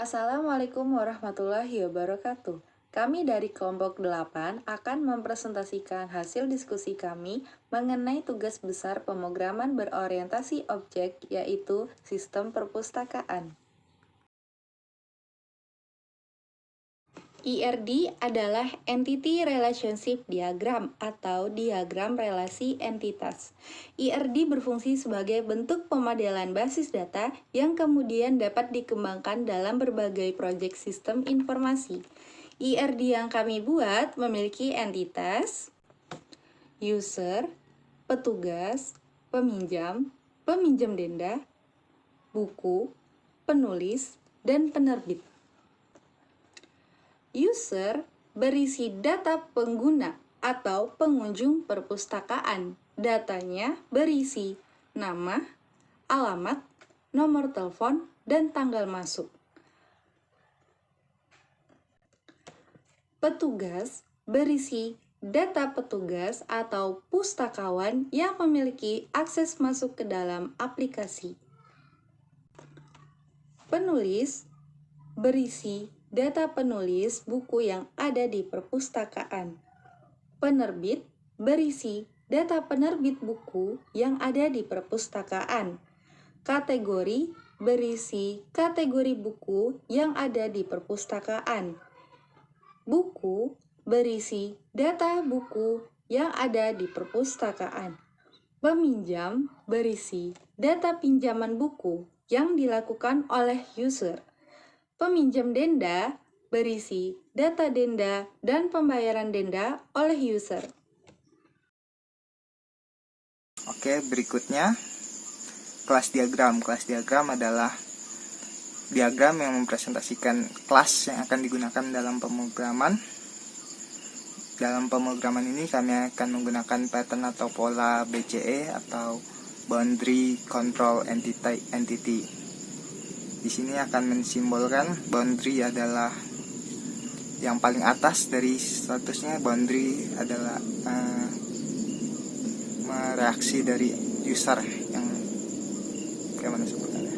Assalamualaikum warahmatullahi wabarakatuh. Kami dari kelompok 8 akan mempresentasikan hasil diskusi kami mengenai tugas besar pemrograman berorientasi objek, yaitu sistem perpustakaan. IRD adalah Entity Relationship Diagram atau diagram relasi entitas. IRD berfungsi sebagai bentuk pemodelan basis data yang kemudian dapat dikembangkan dalam berbagai proyek sistem informasi. IRD yang kami buat memiliki entitas, user, petugas, peminjam, peminjam denda, buku, penulis, dan penerbit. User berisi data pengguna atau pengunjung perpustakaan. Datanya berisi nama, alamat, nomor telepon, dan tanggal masuk. Petugas berisi data petugas atau pustakawan yang memiliki akses masuk ke dalam aplikasi. Penulis berisi data penulis buku yang ada di perpustakaan. Penerbit berisi data penerbit buku yang ada di perpustakaan. Kategori berisi kategori buku yang ada di perpustakaan. Buku berisi data buku yang ada di perpustakaan. Peminjam berisi data pinjaman buku yang dilakukan oleh user. Peminjam denda berisi data denda dan pembayaran denda oleh user. Oke, berikutnya kelas diagram. Kelas diagram adalah diagram yang mempresentasikan kelas yang akan digunakan dalam pemrograman. Dalam pemrograman ini kami akan menggunakan pattern atau pola BCE atau Boundary Control Entity. Di sini akan mensimbolkan boundary adalah yang paling atas dari statusnya. Boundary adalah mereaksi dari user yang bagaimana sebutannya.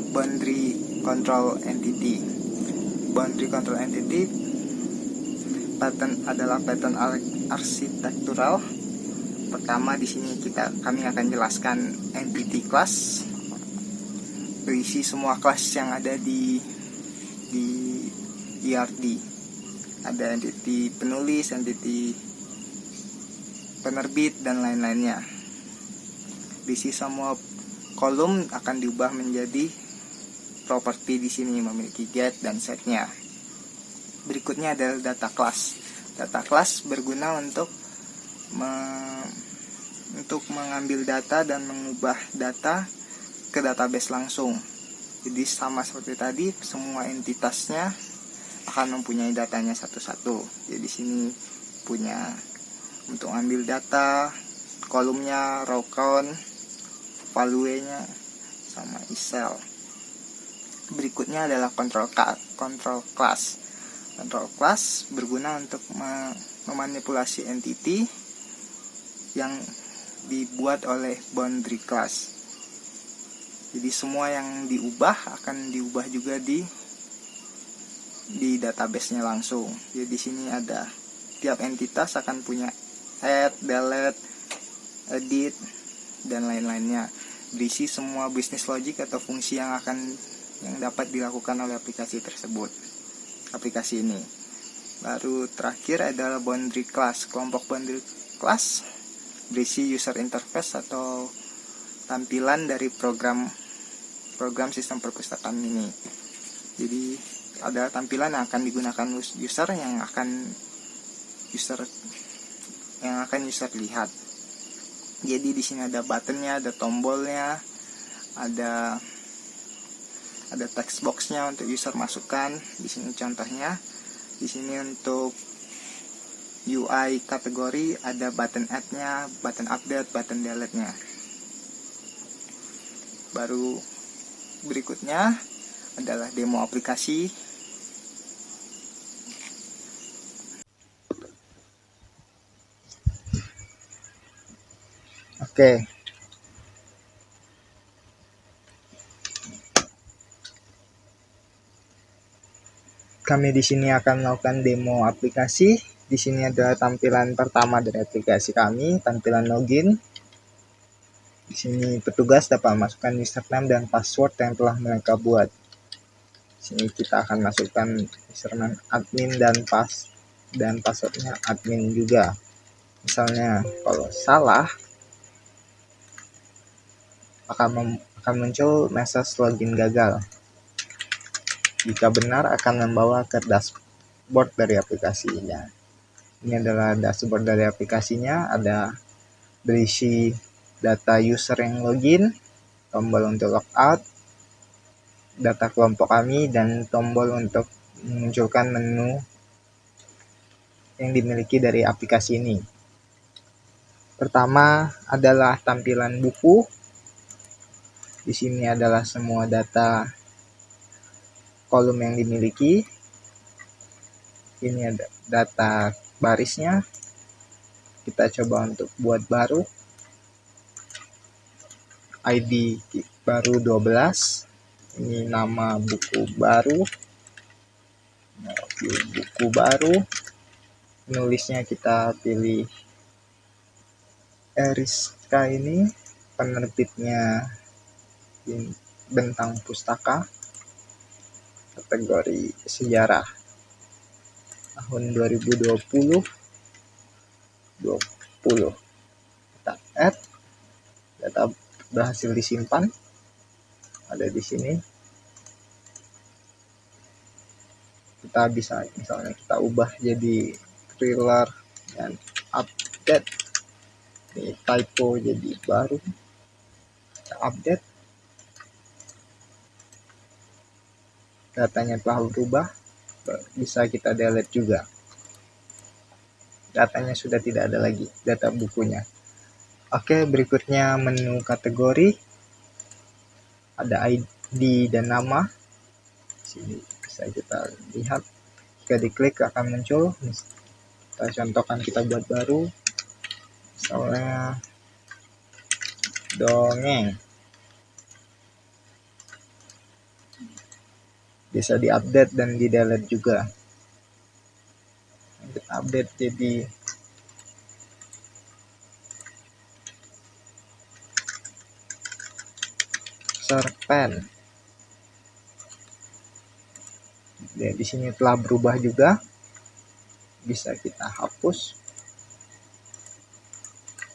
Boundary Control Entity. Boundary Control Entity pattern adalah pattern arsitektural. Pertama di sini kami akan jelaskan entity class, berisi semua kelas yang ada di IRD. Ada entity penulis, entity penerbit, dan lain-lainnya. Berisi semua kolom akan diubah menjadi properti di sini, memiliki get dan setnya. Berikutnya adalah data class. Data class berguna untuk mengambil data dan mengubah data ke database langsung. Jadi sama seperti tadi, semua entitasnya akan mempunyai datanya satu-satu. Jadi di sini punya untuk ambil data, kolomnya, row count, value-nya, sama isel. Berikutnya adalah control class. Control class berguna untuk memanipulasi entity yang dibuat oleh boundary class. Jadi semua yang diubah akan diubah juga di database-nya langsung. Jadi di sini ada tiap entitas akan punya add, delete, edit, dan lain-lainnya. Berisi semua bisnis logic atau fungsi yang dapat dilakukan oleh aplikasi tersebut. Aplikasi ini. Baru terakhir adalah boundary class. Kelompok boundary class berisi user interface atau tampilan dari program sistem perpustakaan ini. Jadi ada tampilan yang akan digunakan user yang akan user lihat. Jadi di sini ada buttonnya, ada tombolnya, ada text boxnya untuk user masukkan. Di sini contohnya. Di sini untuk UI kategori ada button add-nya, button update, button delete-nya. Baru berikutnya adalah demo aplikasi. Oke. kami di sini akan melakukan demo aplikasi. Di sini adalah tampilan pertama dari aplikasi kami, tampilan login. Di sini petugas dapat masukkan username dan password yang telah mereka buat. Di sini kita akan masukkan username admin dan passwordnya admin juga. Misalnya kalau salah akan muncul message login gagal. Jika benar akan membawa ke dashboard dari aplikasinya. Ini adalah dashboard dari aplikasinya, ada berisi data user yang login, tombol untuk logout, data kelompok kami, dan tombol untuk memunculkan menu yang dimiliki dari aplikasi ini. Pertama adalah tampilan buku. Di sini adalah semua data kolom yang dimiliki. Ini ada data barisnya. Kita coba untuk buat baru. ID baru 12. Ini nama buku baru. Buku baru. Penulisnya kita pilih Eriska ini. Penerbitnya Bentang Pustaka. Kategori sejarah. Tahun 2020. Kita add. Data berhasil disimpan. Ada di sini. Kita bisa misalnya kita ubah jadi thriller dan update. Ini typo jadi baru. Kita update. Datanya telah berubah. Bisa kita delete juga. Datanya sudah tidak ada lagi, data bukunya. Oke, berikutnya menu kategori. Ada ID dan nama. Sini bisa kita lihat. Jika diklik akan muncul. Kita contohkan, kita buat baru. Misalnya dongeng. Bisa diupdate dan di-delete juga. Kita update jadi cerpen. Di sini telah berubah juga. Bisa kita hapus.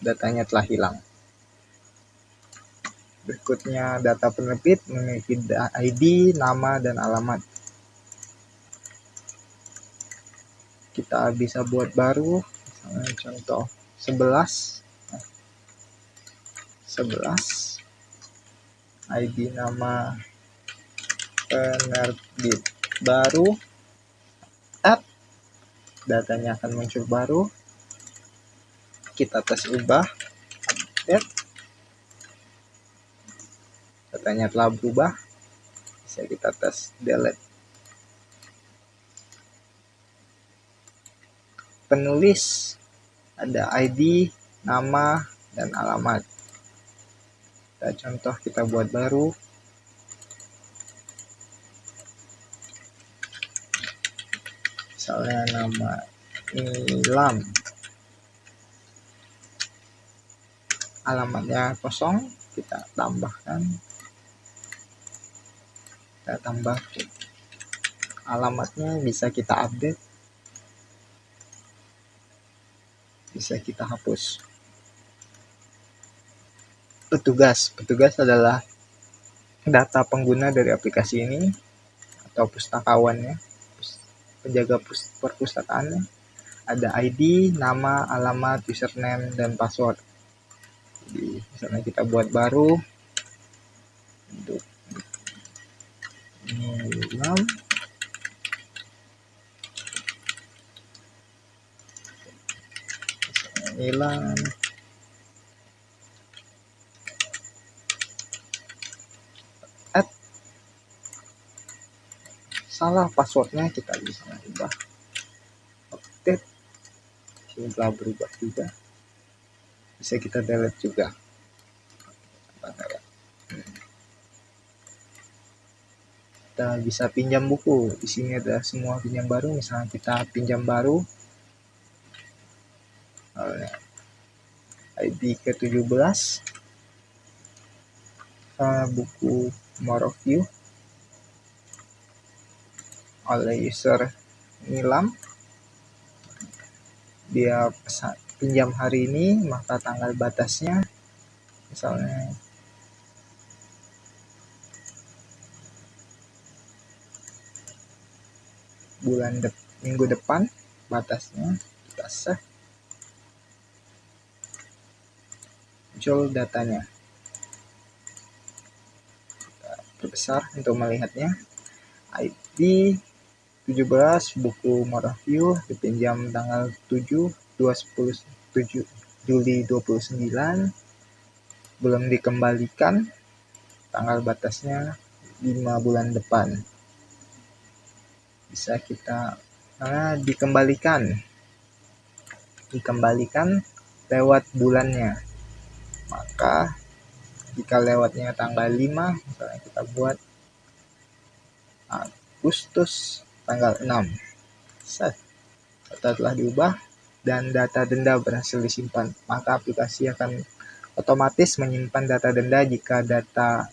Datanya telah hilang. Berikutnya data penerbit memiliki ID, nama, dan alamat. Kita bisa buat baru. Misalnya contoh 11. ID nama penerbit baru. Add. Datanya akan muncul baru. Kita tes ubah. Update. Datanya telah berubah. Bisa kita tes delete. Penulis ada ID, nama, dan alamat. Kita contoh, kita buat baru. Misalnya nama Ilham. Alamatnya kosong, kita tambahkan. Kita tambah alamatnya, bisa kita update, bisa kita hapus. Petugas adalah data pengguna dari aplikasi ini atau pustakawannya, penjaga perpustakaannya. Ada ID, nama, alamat, username, dan password. Jadi misalnya kita buat baru untuk Ilham. Ilham. Salah passwordnya, kita bisa ubah. Update. Ini telah berubah juga. Bisa kita delete juga. kita bisa pinjam buku. Di sini ada semua pinjam baru. Misalnya kita pinjam baru ID ke-17, buku More of You oleh user Nilam. Dia pinjam hari ini, maka tanggal batasnya misalnya minggu depan, batasnya kita save, muncul datanya. Kita perbesar untuk melihatnya. ID 17 buku More of You dipinjam tanggal 7 Juli 29, belum dikembalikan, tanggal batasnya 5 bulan depan. Bisa kita dikembalikan lewat bulannya. Maka jika lewatnya tanggal 5, misalnya kita buat Agustus tanggal 6, data telah diubah dan data denda berhasil disimpan, maka aplikasi akan otomatis menyimpan data denda jika data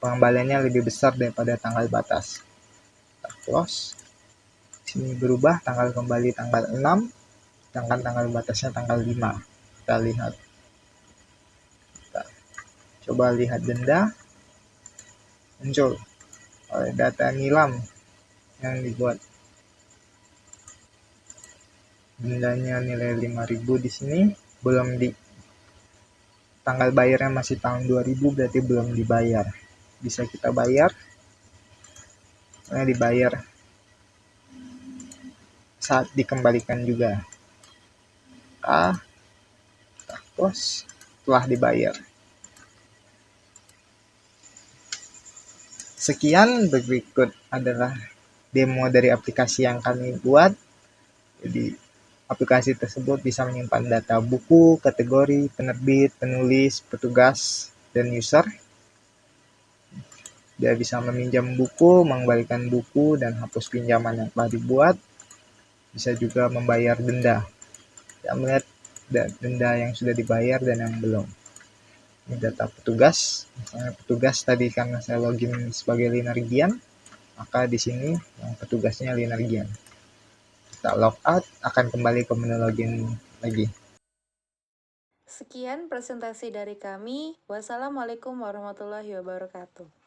pengembaliannya lebih besar daripada tanggal batas. Kita close. Sini berubah tanggal kembali tanggal 6, sedangkan tanggal batasnya tanggal 5. Kita lihat. Kita coba lihat denda. Muncul oleh data Nilam yang dibuat. Dendanya nilai 5.000 di sini, belum tanggal bayarnya masih tahun 2000, berarti belum dibayar. Bisa kita bayar. Dibayar saat dikembalikan juga. Close, telah dibayar. Sekian, berikut adalah demo dari aplikasi yang kami buat. Jadi aplikasi tersebut bisa menyimpan data buku, kategori, penerbit, penulis, petugas, dan user. Dia bisa meminjam buku, mengembalikan buku, dan hapus pinjaman yang telah dibuat. Bisa juga membayar denda. Kita melihat denda yang sudah dibayar dan yang belum. Ini data petugas. Misalnya petugas tadi karena saya login sebagai Linargian, maka di sini yang petugasnya Linargian. Kita logout, akan kembali ke menu login lagi. Sekian presentasi dari kami. Wassalamualaikum warahmatullahi wabarakatuh.